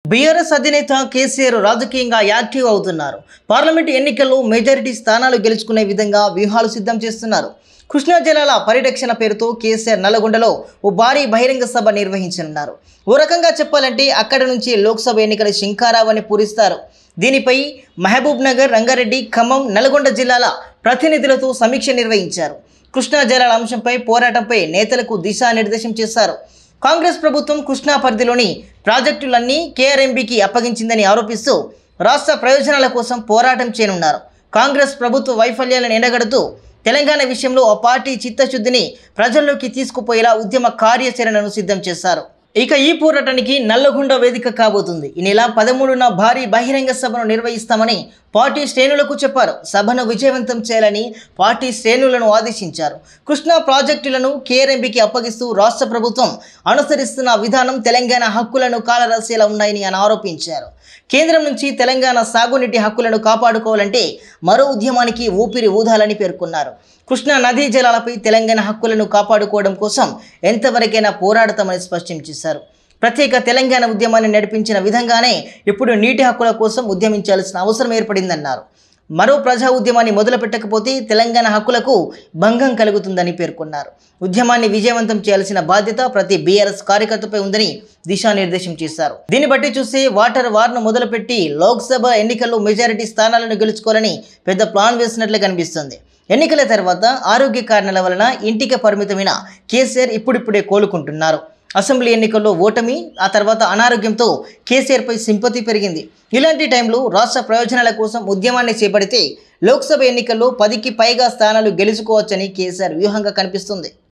BRS అధినేత కేసీఆర్ రాజకీయంగా active అవుతున్నారు. పార్లమెంటు ఎన్నికల్లో మెజారిటీ స్థానాలు గెలుచుకునే విధంగా వ్యూహాలు సిద్ధం చేస్తున్నారు. కృష్ణా జలాల పరిరక్షణ పేరుతో కేసీఆర్ నల్లగొండలో ఓ భారీ బహిరంగ సభ నిర్వహించనున్నారు. ఓ రకంగా చెప్పాలంటే అక్కడ నుంచి లోక్సభ ఎన్నికల శంఖారావాన్ని పూరిస్తారు. దీనిపై మహబూబ్ నగర్, రంగారెడ్డి, ఖమ్మం, నల్గొండ జిల్లాల ప్రతినిధులతో సమీక్ష నిర్వహించారు. కృష్ణా జలాల అంశంపై పోరాటంపై నేతలకు దిశానిర్దేశం చేశారు. కాంగ్రెస్ ప్రభుత్వం కృష్ణా పరిధిలోని ప్రాజెక్టులన్నీ కేఆర్ఎంబీకి అప్పగించిందని ఆరోపిస్తూ రాష్ట్ర ప్రయోజనాల కోసం పోరాటం చేయనున్నారు. కాంగ్రెస్ ప్రభుత్వ వైఫల్యాలను ఎండగడుతూ తెలంగాణ విషయంలో ఆ పార్టీ చిత్తశుద్ధిని ప్రజల్లోకి తీసుకుపోయేలా ఉద్యమ కార్యాచరణను సిద్ధం చేశారు. ఇక ఈ పోరాటానికి నల్లగొండ వేదిక కాబోతుంది. ఈ నెల 13న భారీ బహిరంగ సభను నిర్వహిస్తామని పార్టీ శ్రేణులకు చెప్పారు. సభను విజయవంతం చేయాలని పార్టీ శ్రేణులను ఆదేశించారు. కృష్ణా ప్రాజెక్టులను కేఆర్ఎంబీకి అప్పగిస్తూ రాష్ట్ర ప్రభుత్వం అనుసరిస్తున్న విధానం తెలంగాణ హక్కులను కాలరాసేలా ఉన్నాయని ఆయన ఆరోపించారు. కేంద్రం నుంచి తెలంగాణ సాగునీటి హక్కులను కాపాడుకోవాలంటే మరో ఉద్యమానికి ఊపిరి ఊదాలని పేర్కొన్నారు. కృష్ణా నదీ జలాలపై తెలంగాణ హక్కులను కాపాడుకోవడం కోసం ఎంతవరకైనా పోరాడతామని స్పష్టం చేశారు. ప్రత్యేక తెలంగాణ ఉద్యమాన్ని నడిపించిన విధంగానే ఇప్పుడు నీటి హక్కుల కోసం ఉద్యమించాల్సిన అవసరం ఏర్పడిందన్నారు. మరో ప్రజా ఉద్యమాన్ని మొదలుపెట్టకపోతే తెలంగాణ హక్కులకు భంగం కలుగుతుందని పేర్కొన్నారు. ఉద్యమాన్ని విజయవంతం చేయాల్సిన బాధ్యత ప్రతి బీఆర్ఎస్ కార్యకర్తపై ఉందని దిశానిర్దేశం చేశారు. దీన్ని బట్టి చూస్తే వాటర్ వార్ను మొదలుపెట్టి లోక్సభ ఎన్నికల్లో మెజారిటీ స్థానాలను గెలుచుకోవాలని పెద్ద ప్లాన్ వేసినట్లు కనిపిస్తుంది. ఎన్నికల తర్వాత ఆరోగ్య కారణాల వలన ఇంటికి పరిమితమైన కేసీఆర్ ఇప్పుడిప్పుడే కోలుకుంటున్నారు. అసెంబ్లీ ఎన్నికల్లో ఓటమి, ఆ తర్వాత అనారోగ్యంతో కేసీఆర్పై సింపతి పెరిగింది. ఇలాంటి టైంలో రాష్ట్ర ప్రయోజనాల కోసం ఉద్యమాన్ని చేపడితే లోక్సభ ఎన్నికల్లో 10కి పైగా స్థానాలు గెలుచుకోవచ్చని కేసీఆర్ వ్యూహంగా కనిపిస్తుంది.